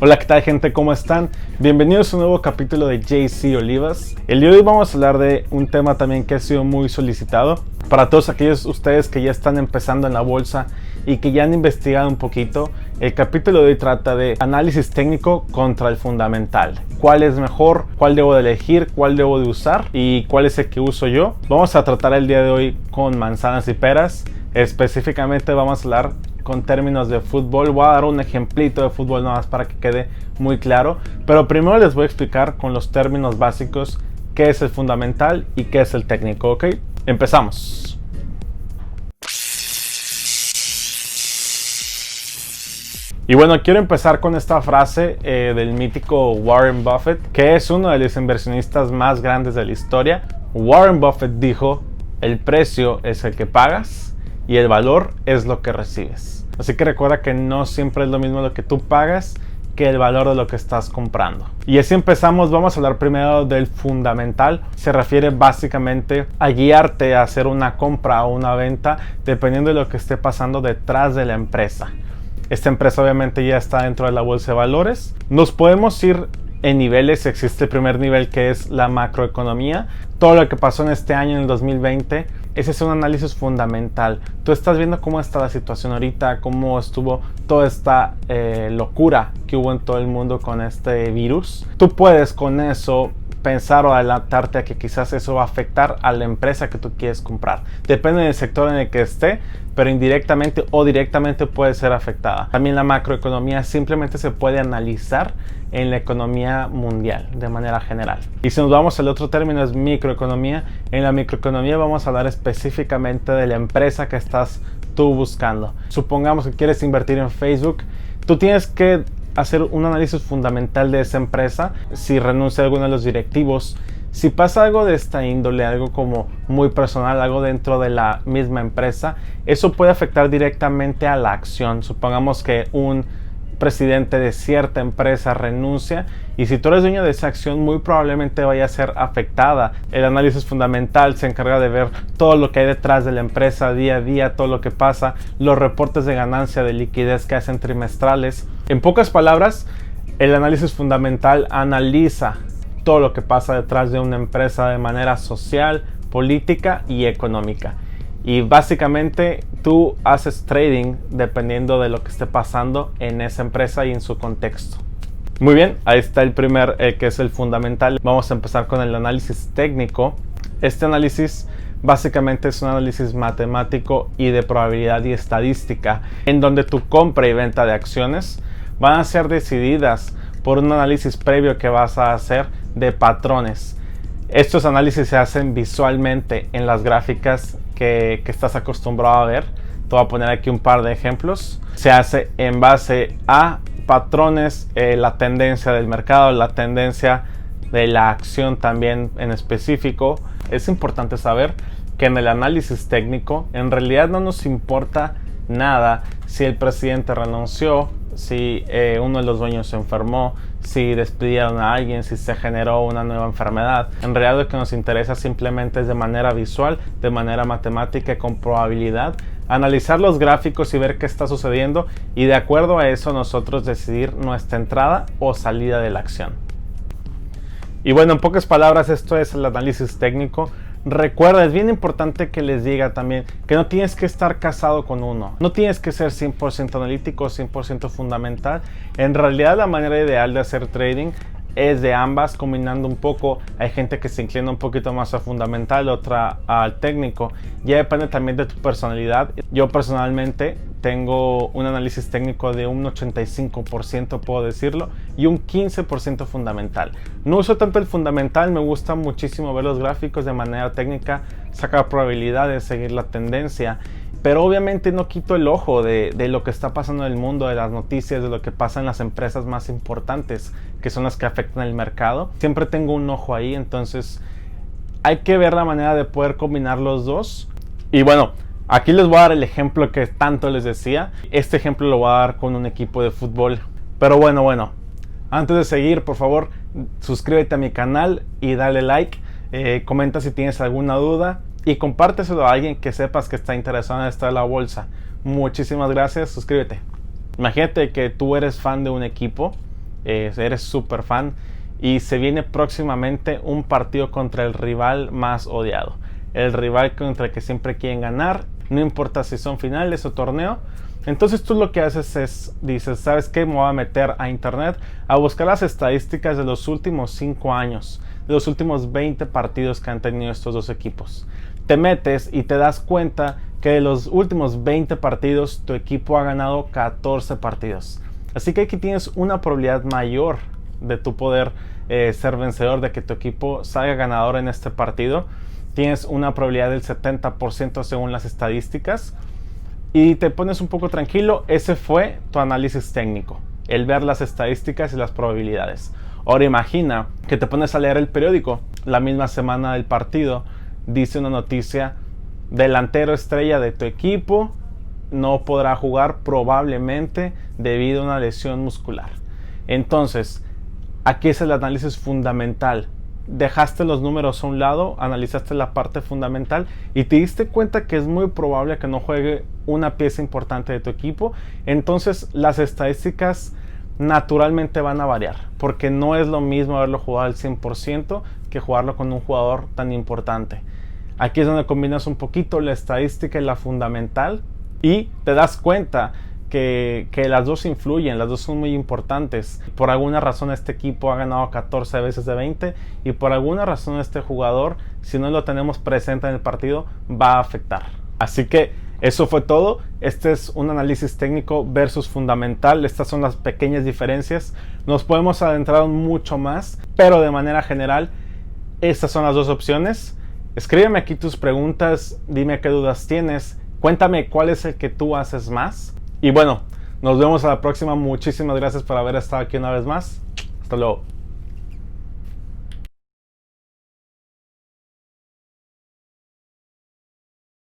Hola, ¿qué tal, gente? ¿Cómo están? Bienvenidos a un nuevo capítulo de JC Olivas. El día de hoy vamos a hablar de un tema también que ha sido muy solicitado para todos aquellos ustedes que ya están empezando en la bolsa y que ya han investigado un poquito. El capítulo de hoy trata de análisis técnico contra el fundamental. ¿Cuál es mejor? ¿Cuál debo de elegir? ¿Cuál debo de usar? ¿Y cuál es el que uso yo? Vamos a tratar el día de hoy con manzanas y peras. Específicamente vamos a hablar con términos de fútbol. Voy a dar un ejemplito de fútbol nada más para que quede muy claro, pero primero les voy a explicar con los términos básicos qué es el fundamental y qué es el técnico, ¿ok? Empezamos. Y bueno, quiero empezar con esta frase del mítico Warren Buffett, que es uno de los inversionistas más grandes de la historia. Warren Buffett dijo: el precio es el que pagas y el valor es lo que recibes. Así que recuerda que no siempre es lo mismo lo que tú pagas que el valor de lo que estás comprando. Y así empezamos. Vamos a hablar primero del fundamental. Se refiere básicamente a guiarte a hacer una compra o una venta dependiendo de lo que esté pasando detrás de la empresa. Esta empresa obviamente ya está dentro de la bolsa de valores. Nos podemos ir en niveles. Existe el primer nivel, que es la macroeconomía. Todo lo que pasó en este año, en el 2020, ese es un análisis fundamental. Tú estás viendo cómo está la situación ahorita, cómo estuvo toda esta locura que hubo en todo el mundo con este virus. Tú puedes con eso pensar o adelantarte a que quizás eso va a afectar a la empresa que tú quieres comprar. Depende del sector en el que esté, pero indirectamente o directamente puede ser afectada. También la macroeconomía simplemente se puede analizar en la economía mundial de manera general. Y si nos vamos al otro término, es microeconomía. En la microeconomía vamos a hablar específicamente de la empresa que estás tú buscando. Supongamos que quieres invertir en Facebook. Tú tienes que hacer un análisis fundamental de esa empresa. Si renuncia a alguno de los directivos, si pasa algo de esta índole, algo como muy personal, algo dentro de la misma empresa, eso puede afectar directamente a la acción. Supongamos que un presidente de cierta empresa renuncia, y si tú eres dueño de esa acción, muy probablemente vaya a ser afectada. El análisis fundamental se encarga de ver todo lo que hay detrás de la empresa día a día, todo lo que pasa, los reportes de ganancia, de liquidez que hacen trimestrales. En pocas palabras, el análisis fundamental analiza todo lo que pasa detrás de una empresa de manera social, política y económica. Y básicamente tú haces trading dependiendo de lo que esté pasando en esa empresa y en su contexto. Muy bien, ahí está el primer, que es el fundamental. Vamos a empezar con el análisis técnico. Este análisis básicamente es un análisis matemático y de probabilidad y estadística, en donde tu compra y venta de acciones van a ser decididas por un análisis previo que vas a hacer de patrones. Estos análisis se hacen visualmente en las gráficas que estás acostumbrado a ver. Te voy a poner aquí un par de ejemplos. Se hace en base a patrones, la tendencia del mercado, la tendencia de la acción también en específico. Es importante saber que en el análisis técnico en realidad no nos importa nada si el presidente renunció, si uno de los dueños se enfermó, si despidieron a alguien, si se generó una nueva enfermedad. En realidad lo que nos interesa simplemente es de manera visual, de manera matemática y con probabilidad, analizar los gráficos y ver qué está sucediendo, y de acuerdo a eso nosotros decidir nuestra entrada o salida de la acción. Y bueno, en pocas palabras, esto es el análisis técnico. Recuerda, es bien importante que les diga también que no tienes que estar casado con uno. No tienes que ser 100% analítico o 100% fundamental. En realidad la manera ideal de hacer trading es de ambas, combinando un poco. Hay gente que se inclina un poquito más a fundamental, otra al técnico. Ya depende también de tu personalidad. Yo personalmente tengo un análisis técnico de un 85%, puedo decirlo, y un 15% fundamental. No uso tanto el fundamental, me gusta muchísimo ver los gráficos de manera técnica, sacar probabilidades, seguir la tendencia, pero obviamente no quito el ojo de lo que está pasando en el mundo, de las noticias, de lo que pasa en las empresas más importantes, que son las que afectan el mercado. Siempre tengo un ojo ahí, entonces hay que ver la manera de poder combinar los dos. Y bueno, aquí les voy a dar el ejemplo que tanto les decía. Este ejemplo lo voy a dar con un equipo de fútbol. Pero bueno, antes de seguir, por favor, suscríbete a mi canal y dale like. Comenta si tienes alguna duda y compárteselo a alguien que sepas que está interesado en esta de la bolsa. Muchísimas gracias, suscríbete. Imagínate que tú eres fan de un equipo eres súper fan, y se viene próximamente un partido contra el rival más odiado, el rival contra el que siempre quieren ganar, no importa si son finales o torneo. Entonces tú lo que haces es, dices, ¿sabes qué? Me voy a meter a internet a buscar las estadísticas de los últimos 5 años, de los últimos 20 partidos que han tenido estos dos equipos. Te metes y te das cuenta que de los últimos 20 partidos tu equipo ha ganado 14 partidos. Así que aquí tienes una probabilidad mayor de tu poder ser vencedor, de que tu equipo salga ganador en este partido. Tienes una probabilidad del 70% según las estadísticas. Y te pones un poco tranquilo. Ese fue tu análisis técnico, el ver las estadísticas y las probabilidades. Ahora imagina que te pones a leer el periódico la misma semana del partido. Dice una noticia: delantero estrella de tu equipo no podrá jugar probablemente debido a una lesión muscular. Entonces, aquí es el análisis fundamental. Dejaste los números a un lado, analizaste la parte fundamental y te diste cuenta que es muy probable que no juegue una pieza importante de tu equipo. Entonces las estadísticas naturalmente van a variar, porque no es lo mismo haberlo jugado al 100% que jugarlo con un jugador tan importante. Aquí es donde combinas un poquito la estadística y la fundamental y te das cuenta que las dos influyen, las dos son muy importantes. Por alguna razón este equipo ha ganado 14 veces de 20 y por alguna razón este jugador, si no lo tenemos presente en el partido, va a afectar. Así que eso fue todo. Este es un análisis técnico versus fundamental. Estas son las pequeñas diferencias. Nos podemos adentrar mucho más, pero de manera general estas son las dos opciones. Escríbeme aquí tus preguntas, dime qué dudas tienes, cuéntame cuál es el que tú haces más. Y bueno, nos vemos a la próxima. Muchísimas gracias por haber estado aquí una vez más. Hasta luego.